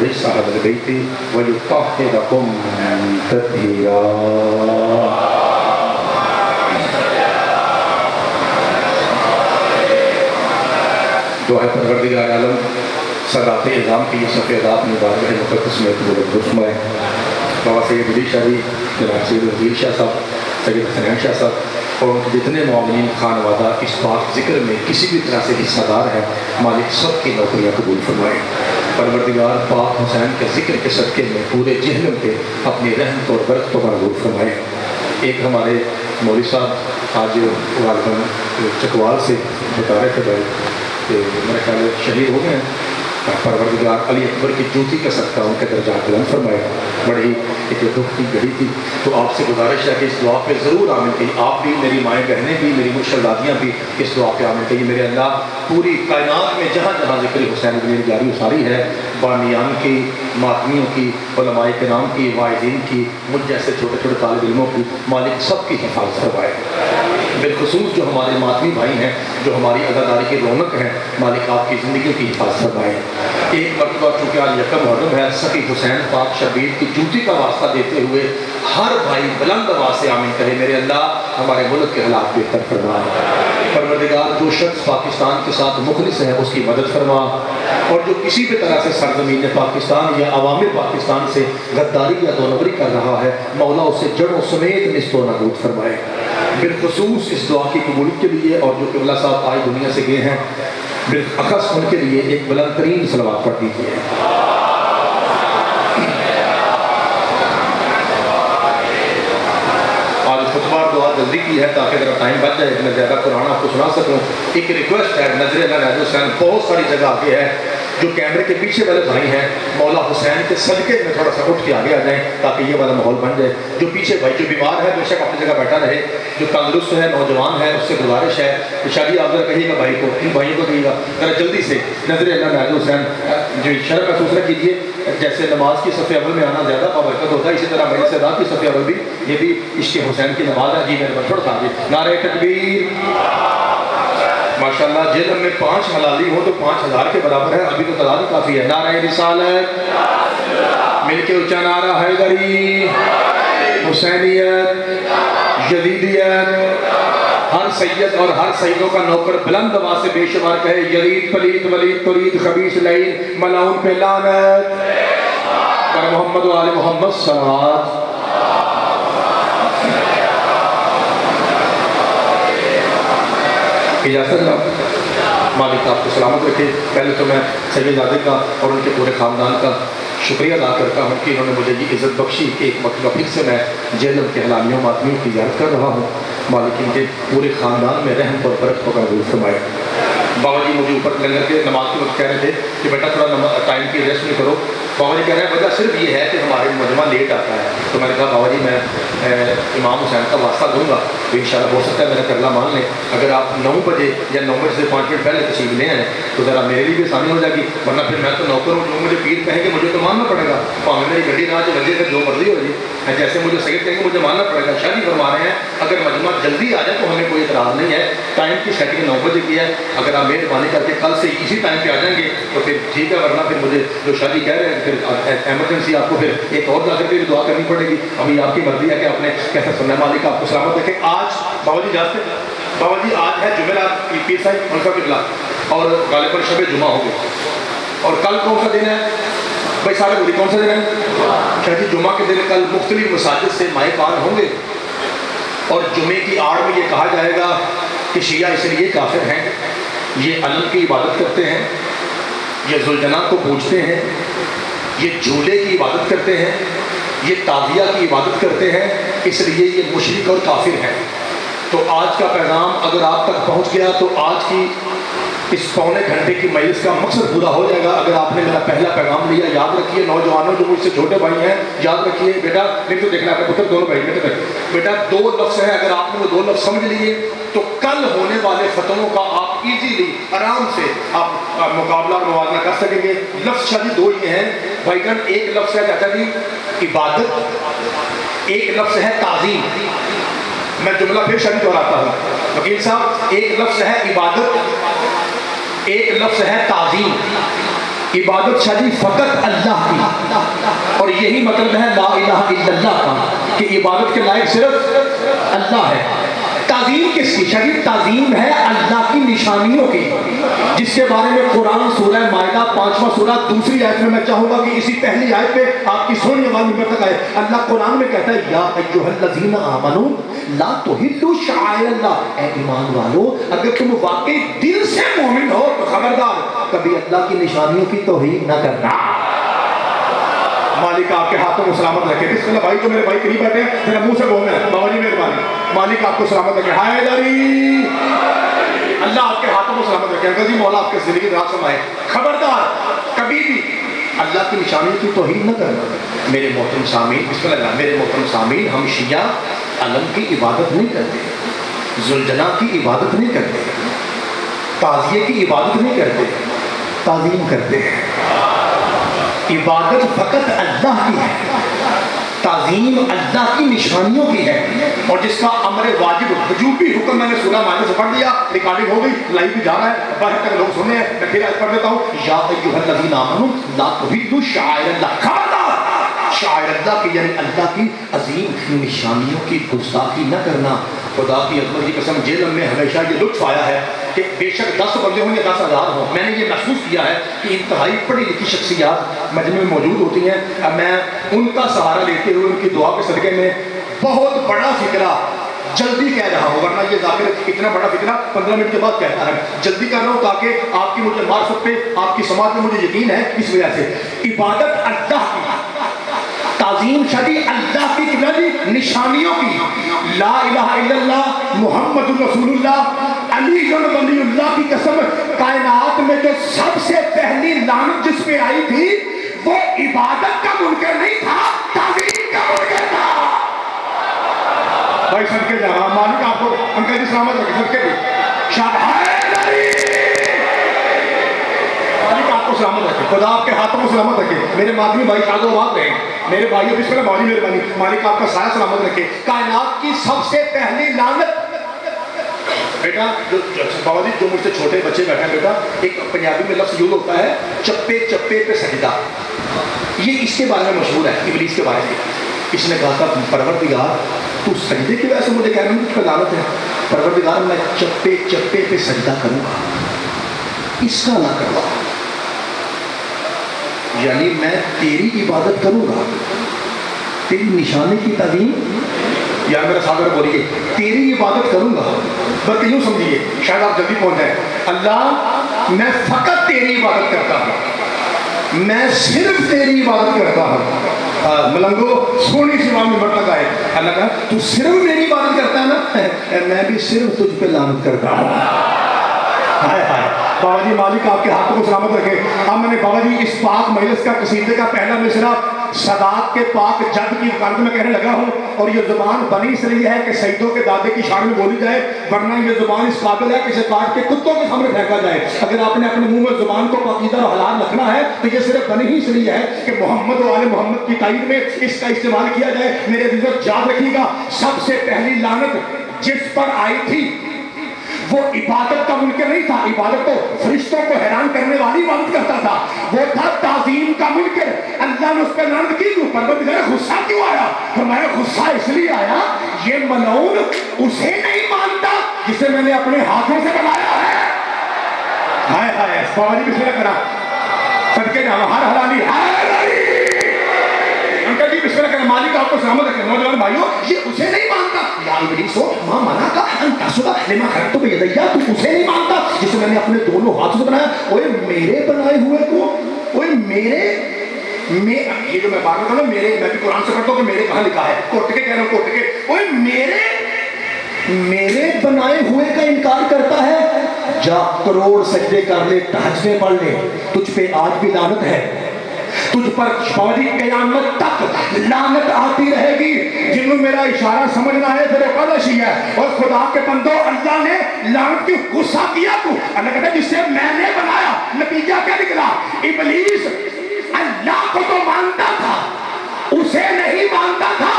الرجس أهل البيت ويطهركم تطهيرا. دعا پروردگار عالم صداقت اعظام کی یہ صفحہ ذات مبارک ہے مقدس میں تو درست فرمائے. بابا سید علی شاہ جی، جناب سید وزیر شاہ صاحب، سید حسین شاہ صاحب اور ان کے جتنے معاونین خانوادہ اس پاک ذکر میں کسی بھی طرح سے حصہ دار ہیں، مالک سب کی نوکریاں قبول فرمائے. پروردگار پاک حسین کے ذکر کے صدقے میں پورے جہنم پہ اپنی رحمت اور برکت کو منظور فرمائے. ایک ہمارے مولوی صاحب آج غالباً چکوال سے بتا رہے تھے بھائی کہ میرے خیال شہید ہو گئے ہیں. پروردگار علی اکبر کی جوتی کا صدقہ ان کے درجات بلند فرمائے. بڑی ایک دکھ کی گھڑی تھی، تو آپ سے گزارش ہے کہ اس دعا پہ ضرور آمین کہیے. آپ بھی، میری مائیں بہنیں بھی، میری مرشدادیاں بھی اس دعا پہ آمین کہیے. میرے اللہ پوری کائنات میں جہاں جہاں ذکر حسین کی جاری و ساری ہے، بانیان کی، ماتمیوں کی، علماء کرام کی، واعظین کی، مجھ جیسے چھوٹے چھوٹے طالب علموں کی، مالک سب کی حفاظت فرمائے. بالخصوص جو ہمارے ماتمی بھائی ہیں، جو ہماری عزاداری کی رونق ہیں، مالک آپ کی زندگیوں کی حفاظت فرمائے. ایک مرتبہ چونکہ آج یکم محرم ہے، سخی حسین پاک شبیر کی جوتی کا واسطہ دیتے ہوئے ہر بھائی بلند آواز سے آمین کہے. میرے اللہ ہمارے ملک کے حالات بہتر فرما. پروردگار جو شخص پاکستان کے ساتھ مخلص ہے اس کی مدد فرما، اور جو کسی بھی طرح سے سرزمین پاکستان یا عوام پاکستان سے غداری یا دو نمبری کر رہا ہے، مولا اسے جڑوں سمیت نصف و نابود فرمائے. بالخصوص اس دعا کی قبولیت کے لیے اور جو قبلہ صاحب آج دنیا سے گئے ہیں، بالاخص ان کے لیے ایک بلند ترین صلوات پڑھ دیجیے. آج خطبہ دعا جلدی کی ہے تاکہ ذرا ٹائم بچ جائے، میں زیادہ قرآن آپ کو سنا سکوں. ایک ریکویسٹ ہے، نظر اللہ علیہ حسین بہت ساری جگہ آگے ہے. جو کیمرے کے پیچھے والے بھائی ہیں، مولا حسین کے صدقے میں تھوڑا سا اٹھ کے آگے آ جائیں تاکہ یہ والا ماحول بن جائے. جو پیچھے بھائی جو بیمار ہے بے شک اپنی جگہ بیٹھا رہے، جو تندرست ہے، نوجوان ہے، اس سے گزارش ہے کہ شادی آپ ذرا کہیے گا بھائی کو، ان بھائیوں کو کہیے گا ذرا جلدی سے نظر اللہ علیہ حسین جو شرف محسوس نہ کیجیے. جیسے نماز کی صف اول میں آنا زیادہ بابرکت ہوتا ہے، اسی طرح میری صدا کی صف اول بھی یہ بھی عشق حسین کی نماز ہے. جی میرے بچوں تھا جی نعرہ تکبیر. ماشاءاللہ جہنم میں 5 حلالی ہو تو 5000 کے برابر ہے، ابھی تو تعداد کافی ہے. نعرہ رسالت، مل کے اونچا نعرہ حیدری، حسینیت، یزیدیت. ہر سید اور ہر سیدوں کا نوکر بلند آواز سے بے شمار کہے یزید پلید ولید ترید خبیث لعین ملعون پہ لعنت. پر محمد و آل محمد صلوات. اجازت اللہ، مالک آپ کو سلامت رکھے. پہلے تو میں سید زادے کا اور ان کے پورے خاندان کا شکریہ ادا کرتا ہوں کہ انہوں نے مجھے یہ عزت بخشی کہ ایک مرتبہ پھر سے میں جہنم کے حلالیوں ماتمیوں کی زیارت کر رہا ہوں. مالک ان کے پورے خاندان میں رحمت اور برکت کو قبول فرمائے. بابا جی مجھے اوپر لنگر کے نماز کے وقت کہہ رہے تھے کہ بیٹا تھوڑا ٹائم کی ریسٹ نہیں کرو. بابا جی کہہ رہے ہیں وجہ صرف یہ ہے کہ ہمارے مجمع لیٹ آتا ہے. تو میں نے کہا بابا جی میں امام حسین کا واسطہ دوں گا تو انشاءاللہ ہو سکتا ہے میرا کرلا مان لیں. اگر آپ 9 بجے یا 9 بجے سے 5 منٹ پہلے تشریف لے آئیں تو ذرا میرے لیے بھی آسانی ہو جائے گی، ورنہ پھر میں تو نوکر ہوں، جو مجھے پیر کہیں گے مجھے تو ماننا پڑے گا. پاؤں میری گڈی نہ وجہ سے جو مرضی ہو جائے، جیسے مجھے سید کہیں گے مجھے ماننا پڑے گا. شاہ جی فرما رہے ہیں اگر مجمع جلدی آ جائے تو ہمیں کوئی اعتراض نہیں ہے. ٹائم کی سیٹنگ 9 بجے کی ہے، اگر آپ مہربانی کر کے کل سے اسی ٹائم پہ آ جائیں گے تو پھر ٹھیک ہے، ورنہ پھر مجھے جو شاہ جی کہہ رہے ہیں پھر ایمرجنسی آپ کو پھر ایک اور جا کر کے دعا کرنی پڑے گی. ابھی آپ کی مرضی ہے کہ آپ نے کیسا سننا ہے. مالک آپ کو سلامت رکھے. آج بابا جی جاتے بابا جی آج ہے جمعرات، پیر صاحب ان کا قبلہ، اور غالباً شب جمعہ ہو گئے. اور کل کون سا دن ہے بھائی سارے بولی کون سا دن ہے؟ شاہ جی جمعہ کے دن کل مختلف مساجد سے مائک آن ہوں گے اور جمعے کی آڑ میں یہ کہا جائے گا کہ شیعہ اس لیے کافر ہیں، یہ علم کی عبادت کرتے ہیں، یہ ذوالجناح کو پوجتے ہیں، یہ جھولے کی عبادت کرتے ہیں، یہ تعزیہ کی عبادت کرتے ہیں، اس لیے یہ مشرک اور کافر ہیں. تو آج کا پیغام اگر آپ تک پہنچ گیا تو آج کی اس پونے گھنٹے کی مجلس کا مقصد پورا ہو جائے گا. اگر آپ نے میرا پہلا پیغام لیا، یاد رکھیے نوجوانوں جو مجھ سے چھوٹے بھائی ہیں، یاد رکھیے بیٹا نہیں تو دیکھنا اپنے پتر دونوں بھائی بیٹا 2 لفظ ہیں، اگر آپ نے وہ 2 لفظ سمجھ لیے تو کل ہونے والے فتنوں کا آپ ایزیلی آرام سے آپ مقابلہ اور موازنہ کر سکیں گے. لفظ شاید 2 ہی ہیں بھائی جان. ایک لفظ ہے چاچا جی عبادت، ایک لفظ ہے تعظیم. میں جملہ پھر شاید دہراتا ہوں وکیل صاحب. ایک لفظ ہے عبادت، ایک لفظ ہے تعظیم. عبادت شاید فقط اللہ کی یہی مطلب ہے لا الہ الا اللہ کا کہ عبادت کے لائق صرف اللہ ہے۔ تعظیم کس کی؟ شدید تعظیم ہے اللہ کی نشانیوں کی، جس کے بارے میں قرآن سورہ مائدہ 5واں سورہ دوسری آیت میں میں چاہوں گا کہ اسی پہلی آیت پہ آپ کی سونی آواز ممبر تک آئے۔ اللہ قرآن میں کہتا ہے یا ایھا الذین آمنوا لا تحلوا شعائر اللہ، اے ایمان والو اگر تم واقعی دل سے مومن ہو تو خبردار کبھی اللہ کی نشانیوں کی توہین نہ کرنا۔ مالک آپ کے ہاتھوں کو سلامت رکھے۔ بسم اللہ بھائی، جو میرے بھائی قریب بیٹھے ہیں ذرا منہ سے بولنا ہے، بابا جی مہربانی، مالک آپ کو سلامت رکھے۔ حیدری، اللہ آپ کے ہاتھوں کو سلامت رکھے۔ انکل جی مولا آپ کے زندگی راہ سمائے۔ خبردار کبھی بھی اللہ کی نشانیوں کی توہین نہ کرنا۔ میرے محترم سامعین، بسم اللہ، میرے محترم سامعین، ہم شیعہ علم کی عبادت نہیں کرتے، ذوالجلال کی عبادت نہیں کرتے، تعزیے کی عبادت نہیں کرتے، تعظیم کرتے ہیں۔ عبادت فقط اللہ کی ہے، تعظیم اللہ کی نشانیوں کی ہے، اور جس کا امر واجب وجوبی حکم میں نے سورہ مائدہ سے پڑھ دیا، ریکارڈنگ ہو گئی، لائیو بھی جا رہا ہے، باہر تک لوگ سن رہے ہیں، میں پھر پڑھ دیتا ہوں۔ یا ایھا الذین آمنوا لا تحلوا شعائر اللہ، خبردار شاعر اللہ کی یعنی اللہ کی عظیم نشانیوں کی گستاخی نہ کرنا۔ خدا کی عظمت کی قسم، جیل میں ہمیشہ یہ لطف آیا ہے کہ بے شک 10 بندے ہوں یا 10,000 ہوں، میں نے یہ محسوس کیا ہے کہ انتہائی پڑھی لکھی شخصیات مجمع میں موجود ہوتی ہیں، اب میں ان کا سہارا لیتے ہوئے ان کی دعا کے صدقے میں بہت بڑا فکرہ جلدی کہہ رہا ہوں، ورنہ یہ ذاکر اتنا بڑا فکرہ 15 منٹ کے بعد کہتا ہے، جلدی کر رہا ہوں تاکہ آپ کی مجھے معرفت پہ، آپ کی سماعت میں مجھے یقین ہے۔ اس وجہ سے عبادت اللہ کی، تعظیم شدی اللہ کی نشانیوں کی، لا الہ الا اللہ محمد رسول اللہ علی ولی اللہ کی قسم، کائنات میں جو سب سے پہلی لعنت جس پہ آئی تھی وہ عبادت کا منکر نہیں تھا، تعظیم کا منکر تھا۔ بھائی صدقے جا رہا، مالک آپ کو انکل جی سلامت رکھے، صدقے بھی شاباش، مالک آپ کو سلامت رکھے، خدا آپ کے ہاتھوں کو سلامت رکھے۔ میرے مادری بھائی شاد و آباد رہے، میرے بھائیوں بسم اللہ بہت مہربانی، مالک آپ کا سایہ سلامت رکھے۔ کائنات کی سب سے پہلی لعنت، بیٹا بابا جی جو مجھ سے چھوٹے بچے بیٹھے ہیں، بیٹا ایک پنجابی میں لفظ یوز ہوتا ہے چپے چپے پہ سجدہ، یہ اس کے بارے میں مشہور ہے، ابلیس کے بارے میں۔ اس نے کہا تھا پروردگار تو سجدے کی وجہ سے مجھے کہہ رہا ہوں کہ لعنت ہے، پروردگار میں چپے چپے پہ سجدہ کروں گا، اس کا نہ کروا، یعنی میں تیری عبادت کروں گا، تیری نشانے کی تعظیم، یا میرا ساتھ بولیے تیری عبادت کروں گا، بلکہ یوں سمجھیے شاید آپ جلدی پہنچ جائیں، اللہ میں فقط تیری عبادت کرتا ہوں، میں صرف تیری عبادت کرتا ہوں۔ ملنگو سونی سی آواز میں بڑھ تک آئے، اللہ کہا تو صرف میری عبادت کرتا ہے نا، میں بھی صرف تجھ پہ لعنت کرتا ہوں۔ ہائے ہائے، بابا جی مالک آپ کے ہاتھوں کو سلامت رکھے۔ اب میں نے بابا جی اس پاک مجلس کا قصیدے کا پہلا مصرع سادات کے پاک جد کی وکالت میں کہنے لگا ہوں، اور یہ زبان بنی اس لیے ہے کہ سیدوں کے دادے کی شان میں بولی جائے، ورنہ یہ زبان اس قابل ہے کہ اسے کاٹ کے کتوں کے سامنے پھینکا جائے۔ اگر آپ نے اپنے منہ میں زبان کو پاکیزہ اور حلال رکھنا ہے تو یہ صرف بنی ہی اس لیے ہے کہ محمد و آل محمد کی تائید میں اس کا استعمال کیا جائے۔ میرے عزیزو یاد رکھیے گا، سب سے پہلی لعنت جس پر آئی تھی وہ عبادت کا منکر نہیں تھا، عبادت تو فرشتوں کو حیران کرنے والی عبادت کرتا تھا، وہ تھا تعظیم کا منکر۔ اللہ نے اس پہ لعنت کی، کیوں؟ پروردگار غصہ کیوں آیا؟ فرمایا غصہ اس لیے آیا یہ ملعون اسے نہیں مانتا جسے میں نے اپنے ہاتھوں سے بنایا ہے۔ ہائے ہائے، بابا جی بسم اللہ کرا، صدقے جاؤ، ہر حلالی انکل جی بسم اللہ کرا، مالک آپ کو سلامت رکھے۔ نوجوان بھائیوں، یہ اسے نہیں مانتا، یا ابلیس ما منع کا ان تسجد لما خلقت بیدی، تو اسے نہیں مانتا جسے میں نے اپنے دونوں ہاتھوں سے بنایا۔ اوے میرے بنائے ہوئے کو، اوے میرے یہ جو میں بات کرتا ہوں میرے، میں بھی قرآن سے پڑھتا ہوں کہ میرے کہاں لکھا ہے، کوٹ کے کہہ رہا ہوں، کوٹ کے، اوے میرے بنائے ہوئے کا انکار کرتا ہے، جا کروڑ سجدے کر لے، تہجدیں پڑھ لے، تجھ پہ آج بھی لعنت ہے، تجھ پر فوری قیامت تک لعنت آتی رہے گی۔ جنہوں میرا اشارہ سمجھنا ہے پھر قدشی ہے، اور خدا کے بندو اللہ نے لعنت کی غصہ کیا تو اللہ کہتا ہے جسے میں نے بنایا، نتیجہ کیا نکلا؟ ابلیس اللہ کو تو مانتا تھا، اسے نہیں مانتا تھا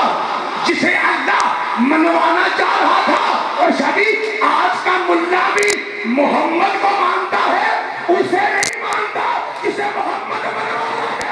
جسے اللہ منوانا چاہ رہا تھا۔ اور شادی آج کا ملا بھی محمد کو مانتا ہے، اسے نہیں مانتا جسے محمد منوانا۔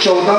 14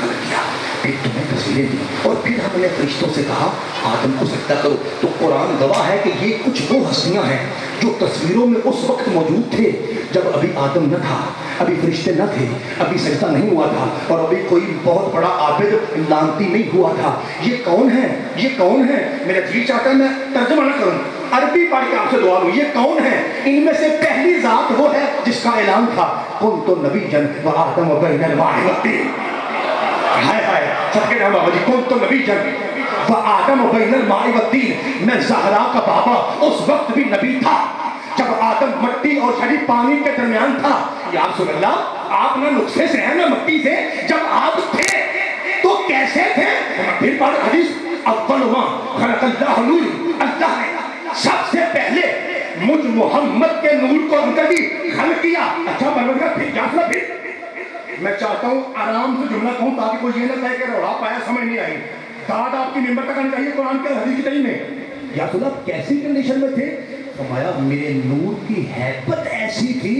خلق کیا، پھر تمہیں تصویریں دی اور پھر ہم نے فرشتوں سے کہا آدم کو سجدہ کرو۔ تو قرآن گواہ ہے کہ یہ کچھ وہ ہستیاں ہیں جو تصویروں میں اس وقت موجود تھے جب ابھی آدم نہ تھا، ابھی فرشتے نہ تھے، ابھی سجدہ نہیں ہوا تھا، اور ابھی کوئی بہت بڑا عابد لانتی نہیں ہوا تھا۔ یہ کون ہے؟ یہ کون ہے؟ میرا جی چاہتا ہے میں ترجمہ نہ کروں، عربی پڑھ کے آپ سے دعا لوں۔ یہ کون ہے؟ ان میں سے پہلی ذات وہ ہے جس کا اعلان تھا کنت نبیا وآدم بین الماء والطین۔ ہائے ہائے سب کے نام بابا جی، کنت نبیا وآدم بین الماء والطین، میں زہرا کا بابا اس وقت بھی نبی تھا جب آدم مٹی اور شریف پانی کے درمیان تھا۔ یا رسول اللہ آپ نہ نطفے سے ہیں نہ مٹی سے، جب آپ تھے تو کیسے تھے؟ پھر پڑھ حدیث اول ما خلق اللہ نور، اللہ نے سب سے پہلے مجھ محمد کے نور کو کبھی خلق کیا۔ اچھا پروردگار پھر جاسلا پھر میں چاہتا ہوں آرام سے جملہ کہوں تاکہ کوئی یہ نہ کہے کہ روڑا پایا سمجھ نہیں آئی، داد آپ کی ممبر تک آنی چاہیے قرآن کے حدیث کی تعلیم میں۔ یا رسول اللہ کیسی کنڈیشن میں تھے؟ فرمایا میرے نور کی ہیبت ایسی تھی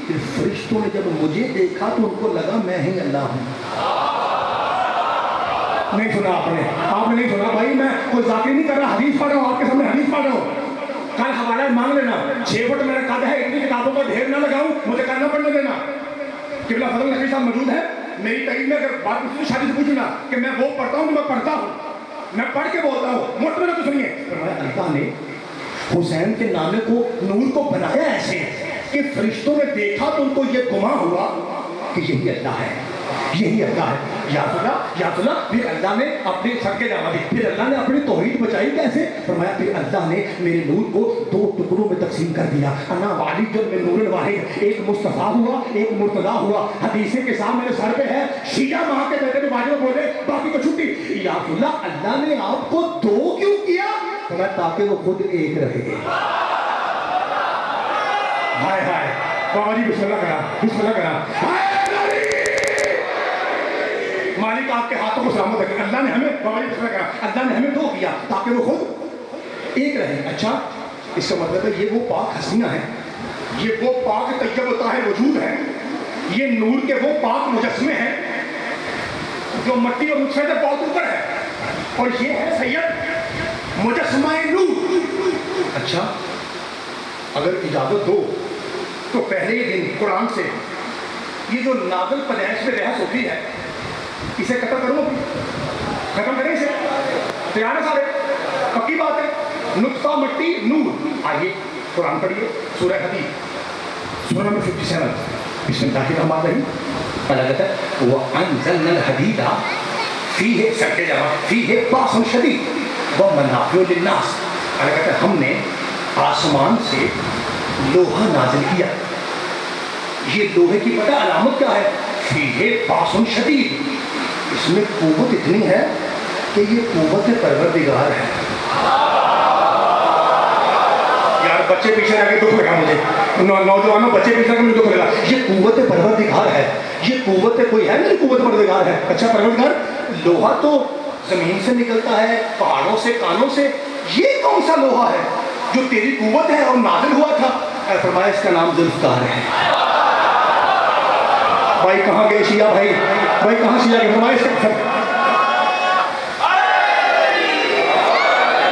کہ فرشتوں نے جب مجھے دیکھا تو ان کو لگا میں ہی اللہ ہوں۔ نہیں سنا آپ نے نہیں سنا بھائی، میں کوئی ذاکر نہیں کر رہا، حدیث پڑھ رہا ہوں، آپ کے سامنے حدیث پڑھ رہا ہوں۔ کل حوالہ مانگ لینا، 6 فٹ میرا قد ہے، اتنی کتابوں کا ڈھیر نہ لگاؤں، مجھے کرنا پڑنے دینا۔ قبلہ فضل نقوی صاحب موجود ہے، میری تحریر میں اگر بات پوچھیں شادی سے پوچھنا کہ میں وہ پڑھتا ہوں جو میں پڑھتا ہوں، میں پڑھ کے بولتا ہوں، مطمئن تو سنیے۔ فرمایا اللہ نے حسین کے نامے کو نور کو بنایا ایسے کہ فرشتوں نے دیکھا تو ان کو یہ گمان ہوا کہ یہی اللہ ہے، یہی اللہ ہے۔ یا اللہ پھر اللہ نے اپنے سر کے جامع دی، پھر اللہ نے اپنی توحید بچائی کیسے؟ فرمایا پھر اللہ نے میرے نور کو 2 ٹکڑوں میں تقسیم کر دیا، انا والد من نور واحد، ایک مصطفیٰ ہوا ایک مرتضیٰ ہوا۔ حدیثیں کے ساتھ میرے سر پہ ہے، شیعہ ماں کے بیٹے میں باجو بولے باقی کو چھٹی۔ یا اللہ نے آپ کو 2 کیوں کیا؟ فرمایا تاکہ وہ خود ایک رہے۔ ہائے ہائے بابا جی بسم اللہ کرا، بسم اللہ کرا۔ مالک آپ کے ہاتھوں کو سلامت رکھے۔ اللہ نے ہمیں بابا جی بسم اللہ کرا، اللہ نے ہمیں 2 کیا تاکہ وہ خود ایک رہے۔ اچھا اس کا مطلب ہے یہ وہ پاک ہستیاں ہیں، یہ وہ پاک طیب و طاہر وجود ہے، یہ نور کے وہ پاک مجسمے ہیں جو مٹی اور نطفے سے بہت اوپر ہے، اور یہ ہے سید مجسمہ نور۔ اچھا اگر اجازت دو تو پہلے ہی دن قرآن سے یہ جو نازل پیدائش میں بحث ہوتی ہے اسے ختم کروں، ختم کریں اسے، تیار ہے سارے؟ پکی بات ہے، نطفہ مٹی نور۔ آئیے قرآن پڑھیے سورہ حدید سورہ نمبر 57، بسم اللہ الرحمن الرحیم۔ اللہ کہتا ہے وَأَنزَلْنَا الْحَدِيدَ فِيهِ سر کے جمع فِيهِ بَأْسٌ شَدِيدٌ وَمَنَافِعُ لِلنَّاسِ۔ اللہ کہتا ہے ہم نے آسمان سے لوہا نازل کیا۔ یہ لوہے کی پتہ علامت کیا ہے؟ فِيهِ بَأْسٌ شَدِيدٌ، اس میں قوت اتنی ہے کہ یہ قوت پروردگار ہے۔ یار بچے پیچھے رہ کے دکھ لگا مجھے، نوجوانوں بچے پیچھے رہ کے مجھے دکھ لگا۔ یہ قوت پروردگار ہے، یہ قوت کوئی ہے نہیں، قوت پروردگار ہے۔ اچھا پروردگار، لوہا تو زمین سے نکلتا ہے، پہاڑوں سے، کانوں سے، یہ کون سا لوہا ہے جو تیری قوت ہے اور نازل ہوا تھا؟ فرمایا اس کا نام ذوالفقار ہے۔ بھائی کہاں گئے شیعہ بھائی؟ بھائی کہاں شیعہ کے؟ فرمایا اس کا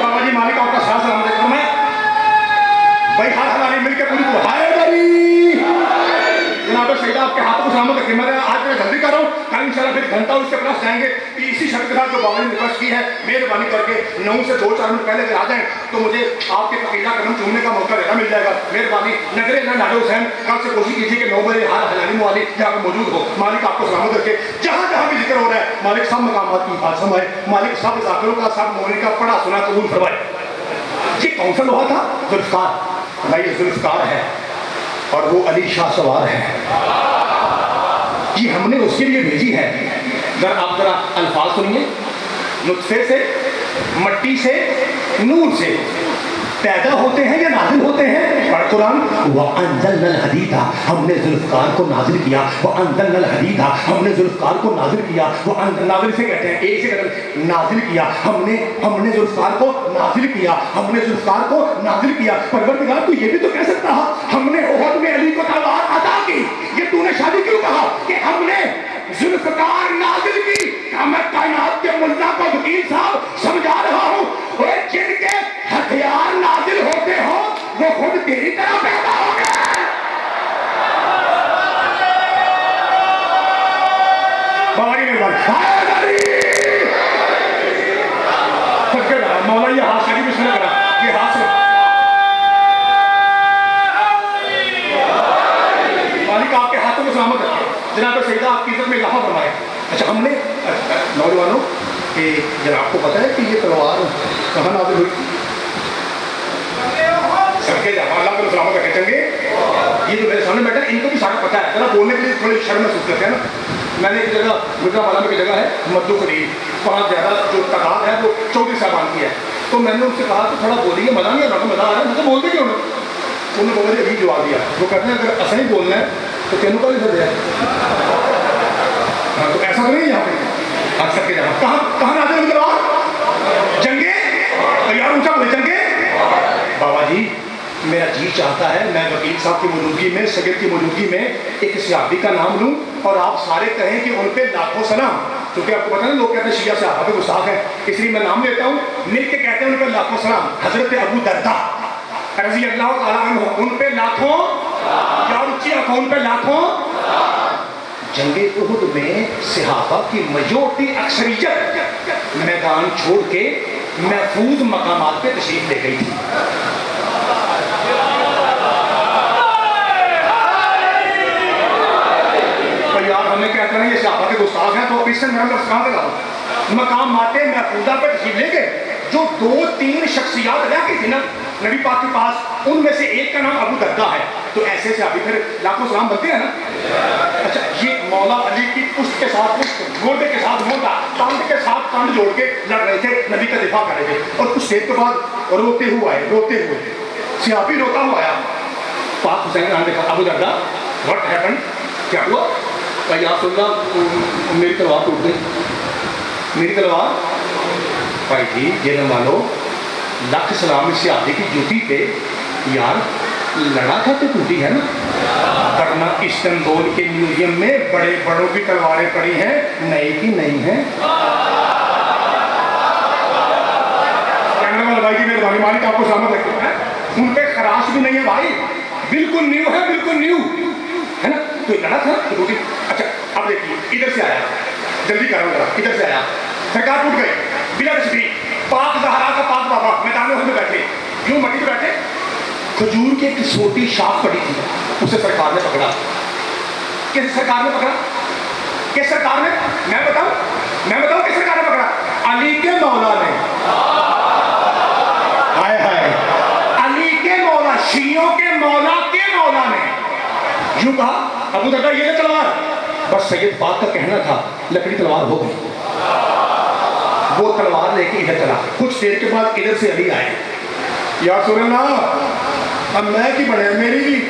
بابا جی مالک آپ کا ساتھ سلام دے۔ فرمایا بھائی ہاتھ ہلانے مل کے پوری کو ہائے داری جناب شہید آپ کے ہاتھوں کو سلامت رکھیں۔ میں آج میں جلدی کر رہا ہوں، کل انشاءاللہ پھر گھنٹہ اس کے پاس جائیں گے۔ اسی شرط کے ساتھ جو بابا نے ریکویسٹ کی ہے مہربانی کر کے 9 سے 2-4 منٹ پہلے اگر آ جائیں تو مجھے آپ کے فقیدہ قدم چومنے کا موقع دینا مل جائے گا۔ مہربانی نظر نہ ڈالو حسین، کل سے کوشش کیجیے کہ 9 بجے ہاتھ ہلانے والی یہاں پہ موجود ہو۔ مالک آپ کو سلامت رکھے، جہاں جہاں بھی ذکر ہو رہا ہے مالک سب مقامات کی حفاظت فرمائے، مالک سب ذاکروں کا سب مومنین کا پڑھا سنا قبول فرمائے۔ یہ کون سا لوہا تھا؟ ذوالفقار۔ بھائی ذوالفقار ہے اور وہ علی شاہ سوار ہے، یہ ہم نے اس کے لیے بھیجی ہے۔ ذرا آپ ذرا الفاظ سنیے، نطفے سے، مٹی سے، نور سے پیدا ہوتے ہیں یا نازل ہوتے ہیں؟ پڑھ قرآن وَأَنزَلْنَا الْحَدِيدَ، ہم نے ذوالفقار کو نازل کیا۔ وَأَنزَلْنَا الْحَدِيدَ، ہم نے ذوالفقار کو نازل کیا۔ نازل سے کہتے ہیں ایک سے کہتے ہیں نازل کیا، ہم نے ذوالفقار کو نازل کیا، ہم نے ذوالفقار کو نازل کیا۔ پروردگار تو یہ بھی تو کہہ سکتا ہے ہم نے احد میں علی کو تلوار عطا کی، یہ تو نے شادی کیوں کہا کہ ہم نے ذوالفقار نازل کی کہ میں کائنات کے ملا کو وکیل صاحب سمجھا رہا ہوں، اور جن کے ہتھیار نازل ہوتے ہو وہ خود تیری طرح پیدا ہو گئے۔ باباری میں مولا یہ ہاتھ شریف اس نے کرا، یہ ہاتھ سے مالک آپ کے ہاتھوں کو سلامت رکھے، جناب سیدہ آپ کی عزت میں اضافہ فرمائے۔ اچھا ہم نے نوجوانوں کہ جناب آپ کو پتا ہے کہ یہ تلوار کہاں نازل ہوئی؟ سڑکے جاؤ، اللہ کو سلامت رکھے۔ چنگے یہ جو میرے سامنے بیٹھا ہے ان کو بھی سارا پتا ہے، ذرا بولنے کے لیے تھوڑی شرم محسوس کرتے ہیں نا۔ میں نے ایک جگہ گجرانوالہ میں ایک جگہ ہے مدو خلیل، وہاں زیادہ جو تعداد ہے وہ چودھری صاحبان کی ہے، تو میں نے ان سے کہا کہ تھوڑا بولیے، مزہ نہیں آ رہا، مزہ آ رہا ہے، مجھے بولتے کیوں نہیں؟ انہوں نے بہت عجیب جواب دیا، وہ کہتے ہیں اگر ایسا ہی بولنا ہے تو تینوں کا بھی سر ہے۔ تو ایسا تو نہیں یہاں پہ اکثر کے جہاں کہاں نازل ہوئی تلوار؟ جنگے یار اونچا بولے، جنگے بابا جی میرا جی چاہتا ہے میں وکیل صاحب کی موجودگی میں، سید کی موجودگی میں ایک صحابی کا نام لوں اور آپ سارے کہیں کہ ان پہ لاکھوں سلام، کیونکہ آپ کو پتا ہے لوگ کہتے ہیں شیعہ صحابہ پہ گستاخ ہیں، اس لیے میں نام لیتا ہوں، مل کے کہتے ہیں ان پہ لاکھوں سلام۔ حضرت ابو دردہ رضی اللہ تعالیٰ عنہ، ان پہ لاکھوں، یا اونچی آنکھوں ان پہ لاکھوں۔ جنگ احد میں صحابہ کی میجورٹی اکثریت میدان چھوڑ کے محفوظ مقامات پہ تشریف لے گئی تھی۔ یار ہمیں کہتے ہیں یہ صحابہ کے گستاخ ہیں، تو اس سے میرا لفظ کہاں پہ لاؤں؟ مقامات محفوظہ پہ تشریف لے گئے۔ جو 2-3 شخصیات رہ گئی تھی نا نبی پاک کے پاس، ان میں سے ایک کا نام ابو دردہ ہے، تو ایسے سے ابھی پھر لاکھوں سلام بنتے ہیں نا۔ اچھا یہ مولا علی کی پشت کے ساتھ پشت، موڈے کے ساتھ موڈا، کاندھ کے ساتھ کاندھ جوڑ کے لڑ رہے تھے، نبی کا دفاع کر رہے تھے، اور کچھ دیر کے بعد روتے ہوئے صحابی روتا ہوا آیا، پاک حسین نے دیکھا، ابو دردہ واٹ ہیپن، کیا ہوا؟ یا رسول اللہ میری تلوار ٹوٹ گئی، میری تلوار۔ بھائی جی یہ نہ مانو، لاکھ سلام اس صحابی کی جوتی پہ، یار لڑا تھا تو ٹوٹی ہے نا، ورنہ استنبول کے میوزیم میں بڑے بڑوں کی تلواریں پڑی ہیں، نئی کی نہیں ہیں۔ کیمرہ مین بھائی کی مہربانی، مالک آپ کو سلامت رکھے ہیں، ان پہ خراش بھی نہیں ہے بھائی، بالکل نیو ہے، بالکل نیو ہے نا، تو لڑا تھا تو ٹوٹی۔ اچھا اب دیکھیے ادھر سے آیا، جلدی کرو ذرا، ادھر سے آیا، سرکار ٹوٹ گئی بلا تشریح، پاک زہرا کا پاک بابا میدان میں بیٹھے، یوں مٹی پہ بیٹھے، کھجور کی ایک چھوٹی شاخ پڑی تھی، اسے سرکار نے پکڑا۔ کس سرکار نے پکڑا؟ کس سرکار نے؟ میں بتاؤں کس سرکار نے پکڑا؟ علی کے مولا نے، ہائے ہائے، علی کے مولا، شیعوں کے مولا نے یوں کہا، ابو دردہ یہ ہے تلوار، بس سید پاک کا کہنا تھا لکڑی تلوار ہو گئی، وہ تلوار لے کے ادھر چلا۔ کچھ دیر کے بعد ادھر سے علی آئے، یا رسول اللہ اب میں کی بڑھے، میری بھی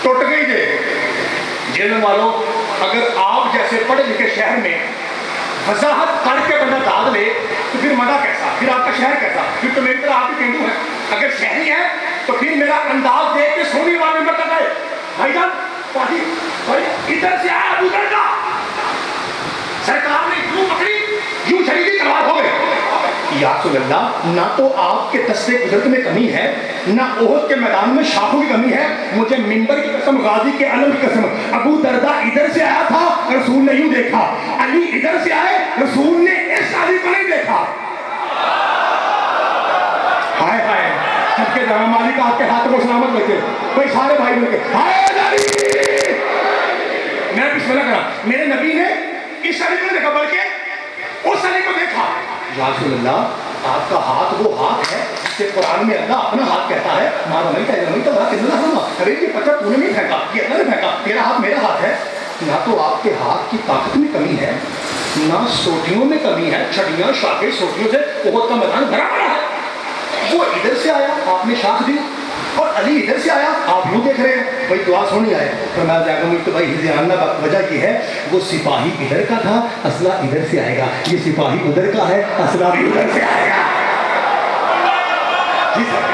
ٹوٹ گئی دے۔ جن والوں اگر آپ جیسے پڑھے لکھے شہر میں وضاحت کر کے بندہ داد لے تو پھر مزہ کیسا، پھر آپ کا شہر کیسا، پھر تو میری طرح آپ ہی پینڈو ہے۔ اگر شہری ہے تو پھر میرا انداز دیکھ کے سونی والے میں بتا ہے بھائی جان ادھر سے آیا ابو دردہ، سرکار نے یوں پکڑی، یوں چلی گئی، تلوار ہو گئی۔ یا رسول اللہ نہ تو آپ کے دستے قدرت میں کمی ہے، نہ احد کے میدان میں شاخوں کی کمی ہے، مجھے منبر کی قسم، غازی کے علم کی قسم، ابو دردہ ادھر سے آیا تھا، رسول نے یوں دیکھا، علی ادھر سے آئے، رسول نے اس علی کو نہیں دیکھا۔ ہائے ہائے، سب کے جہاں مالک آپ کے ہاتھ کو سلامت رکھے، بھائی سارے بھائی مل کے ہائے علی۔ میں بسم اللہ کرا، میرے نبی نے اس علی کو دیکھا بلکہ اس علی کو دیکھا۔ یا رسول اللہ آپ کا ہاتھ وہ ہاتھ ہے جس سے قرآن میں اللہ اپنا ہاتھ کہتا ہے، مارا نہیں کہہ نہیں تو ارے یہ پتھر تو نے نہیں پھینکا، یہ اللہ نے پھینکا، تیرا ہاتھ میرا ہاتھ ہے۔ نہ تو آپ کے ہاتھ کی طاقت میں کمی ہے، نہ سوٹیوں میں کمی ہے، چھڑیاں شاخیں سوٹیوں سے بہت کا میدان بھرا پڑا ہے۔ وہ ادھر سے آیا، آپ نے شاخ دی، اور علی ادھر سے آیا، آپ یوں دیکھ رہے ہیں، بھائی دعا سونی آئے، فرمایا جاگا مجھ تو بھائی ہزیانہ وجہ یہ ہے وہ سپاہی ادھر کا تھا، اسلحہ ادھر سے آئے گا، یہ سپاہی ادھر کا ہے، اسلحہ بھی ادھر سے آئے گا۔ جی سر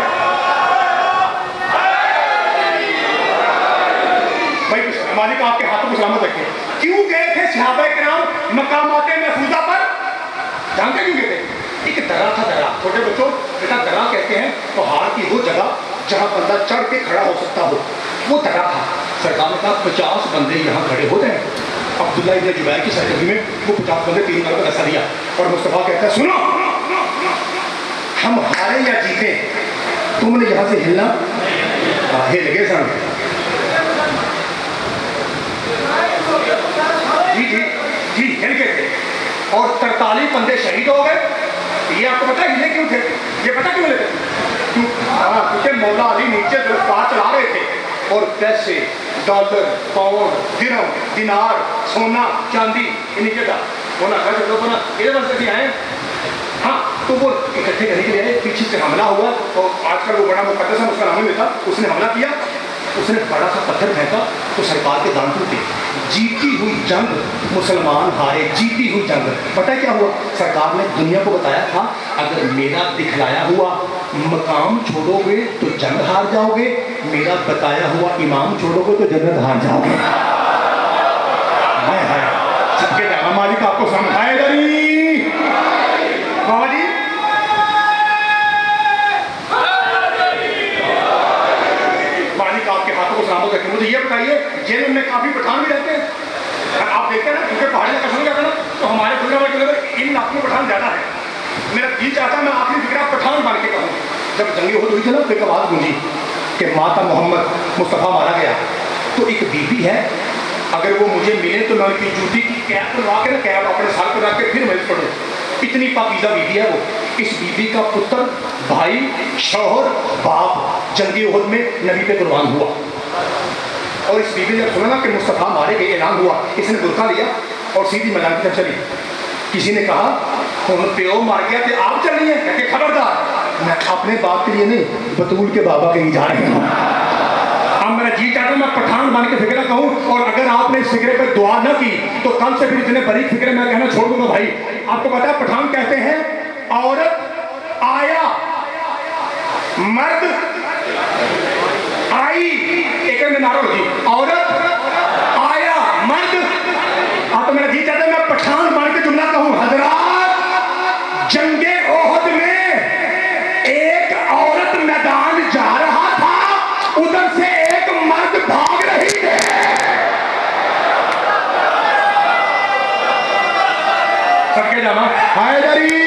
بھائی مالک آپ کے ہاتھوں کو سلامت رکھے، کیوں گئے تھے صحابہ کرام مقامات محفوظہ پر؟ جانتے کیوں گئے تھے؟ ایک درہ تھا، درہ. چھوٹے بچوں بیٹا درہ کہتے ہیں پہاڑ کی وہ جگہ جہاں بندہ چڑھ کے کھڑا ہو سکتا ہو، وہ درہ تھا. سرکار نے کہا 50 بندے یہاں کھڑے ہو جائیں. عبداللہ ابن جبیر کی سرگرمی میں وہ 50 بندے 3 نمبر کا حصہ لیا اور مصطفیٰ کہتا ہے سنو، ہم ہارے یا جیتے تم نے یہاں سے ہلنا. ہل گئے سن. جی ہل گئے تھے اور 43 بندے شہید ہو گئے. یہ آپ کو پتا ہلے کیوں تھے؟ یہ پتا کیوں ہلے تھے؟ کیونکہ مولا علی نیچے ذوالفقار چلا رہے تھے اور پیسے ڈالر پاؤنڈ درہم دینار سونا چاندی یہ نیچے تھا. ہونا خرچ لوگ نا یہ بس بھی آئے. ہاں تو وہ اکٹھے کرنے کے لیے آئے. پیچھے سے حملہ ہوا اور آج کل وہ بڑا مقدس ہے اس کا نام نہیں لیتا. اس نے حملہ کیا، اس نے بڑا سا پتھر پھینکا تو سرکار کے دان ٹوٹے. جیتی ہوئی جنگ مسلمان ہارے. جیتی ہوئی جنگ. پتہ کیا ہوا؟ سرکار نے دنیا کو بتایا تھا اگر میرا دکھلایا ہوا مقام چھوڑو گے تو جنگ ہار جاؤ گے، میرا بتایا ہوا امام چھوڑو گے تو جنت ہار جاؤ گے. سب کے جانا مالک آپ کو سمجھائے گا نہیں. بابا جی مالک آپ کے ہاتھوں کو سلامت رکھے. مجھے یہ بتائیے جیل میں کافی پٹھان بھی رہتے ہیں. آپ دیکھتے ہیں نا کیونکہ پہاڑی کا قسم جاتا ہے نا تو ہمارے دنیا میں ان علاقوں میں پٹھان زیادہ ہے. میرا جی چاہتا ہے میں آخری فکر پٹھان بن کے کہوں. جب جنگی عہد ہوئی تھی نا تو ایک آواز گونجی کہ ماتا محمد مصطفیٰ مارا گیا. تو ایک بی بی ہے اگر وہ مجھے ملے تو میں ان کی جوتی کی کیپ لگا کے نا کیپ اپنے سر پہ رکھ کے پھر مجلس پڑھوں. اتنی پاکیزہ بی بی ہے وہ. اس بی بی کا پتر بھائی شوہر باپ جنگی عہد میں نبی پہ قربان ہوا. اور اس بی بی نے سنا نا کہ مصطفیٰ مارے گئے اعلان ہوا. اس نے برقع لیا اور سیدھی میدان کی طرف چلی. کسی نے کہا پیو مار گیا کہ آپ چل رہی ہیں؟ کہتے خبردار میں اپنے باپ کے لیے نہیں بطول کے بابا کے لیے جا رہی ہوں. اب میرا جی چاہتا میں پٹھان بن کے فکرہ کہوں اور اگر آپ نے اس فکرے پہ دعا نہ کی تو کل سے پھر اتنے باریک فکرے میں کہنا چھوڑ دوں گا. بھائی آپ کو پتا ہے پٹھان کہتے ہیں عورت آیا مرد آئی. ایک میں نعرہ ہو جی عورت آیا مرد. آپ تو میرا جی چاہتا ہے میں پٹھان بن کے جملہ کہوں. حضرات جنگ احد میں ایک عورت میدان جا رہا تھا، ادھر سے ایک مرد بھاگ رہی ہے. سب کے جانا حیدری.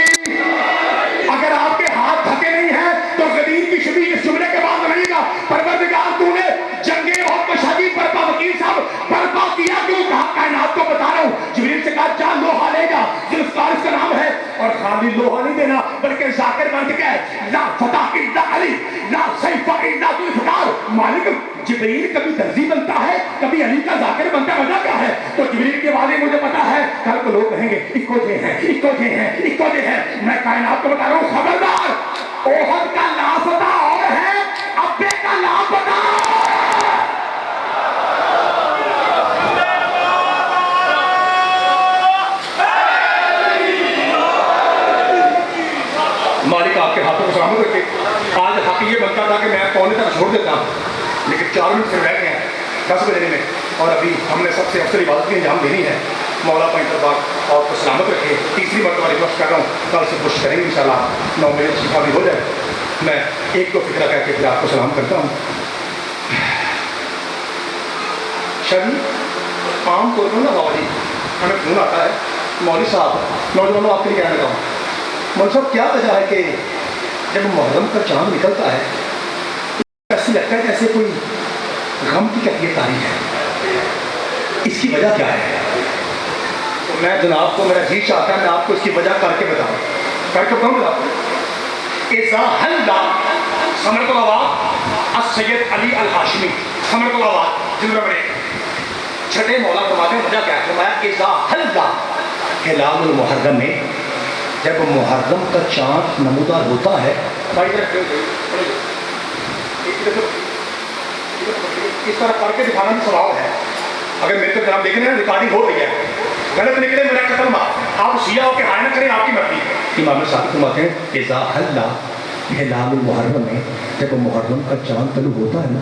اگر آپ کے ہاتھ تھکے نہیں ہیں تو غدیر کی شبیہ اس جملے کے بعد بنائیے گا پروردگار تو نے جنگ احد کو شہید برپا وکیل صاحب برپا کیا کیوں؟ کہا کائنات کو بتا رہا ہوں. جبریل سے کہا جا لوہا لے جا. ذوالفقار اس کا نام ہے اور خالی لوہا نہیں دینا بلکہ ذاکر بن کے ہے لا فتح الا علی لا سیف الا ذوالفقار. مالک جبریل کبھی درزی بنتا ہے کبھی علی کا ذاکر بنتا ہے. وجہ کیا ہے؟ تو جبریل کے والے مجھے پتا ہے کل کو لوگ کہیں گے اکو جے ہیں اکو جے ہیں اکو جے ہیں. میں کائنات کو بتا رہا ہوں خبردار احد کا لاپتہ اور ہے ابے کا لاپتہ. مالک آپ کے ہاتھوں کو سلامت رکھے. آج حق یہ بنتا تھا کہ میں پونے تک چھوڑ دیتا ہوں لیکن 4 منٹ سے رہ گئے ہیں 10 بجے میں اور ابھی ہم نے سب سے افضل عبادت کی انجام دینی ہے. مولا پاک دربار آپ کو سلامت رکھے. تیسری مرتبہ ریکویسٹ کر رہا ہوں کل سے کوشش کریں گے انشاءاللہ 9 بجے شفا بھی ہو جائے. میں ایک دو فکرہ کہہ کے پھر آپ کو سلام کرتا ہوں. شرم عام طور پر نا بابا جی ہمیں فون آتا ہے مولوی صاحب نوجوانوں آپ کے لیے کہنا چاہتا ہوں. مولوی صاحب کیا وجہ ہے کہ جب محرم کا چاند نکلتا ہے تو ایسے لگتا ہے جیسے کوئی غم کی کیفیت آ رہی ہے، اس کی وجہ کیا ہے؟ تو میں جناب کو میرا جی چاہتا ہے میں آپ کو اس کی وجہ کر کے بتاؤں. کر کے بتاؤں آپ کو. اذا حل ثمرۃ الآباد السید علی الہاشمی ثمرۃ الآباد جلد نمبر 1 چھٹے مولا فرماتے ہیں وجہ کیا ہے؟ فرمایا اذا حل ہلال المحرم میں جب محرم کا چاند نمودار ہوتا ہے. اس طرح کر کے دکھانا بھی سوال ہے. اگر میرے کو جناب دیکھیں نا ریکارڈنگ ہو رہی ہے غلط نکلے میرا قتل مار آپ شیعہ ہو کے ہائے نہ کریں آپ کی مرضی. امام صاحب فرماتے ہیں اذا حل ہلال المحرم میں جب محرم کا چاند طلوع ہوتا ہے نا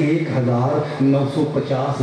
1950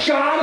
4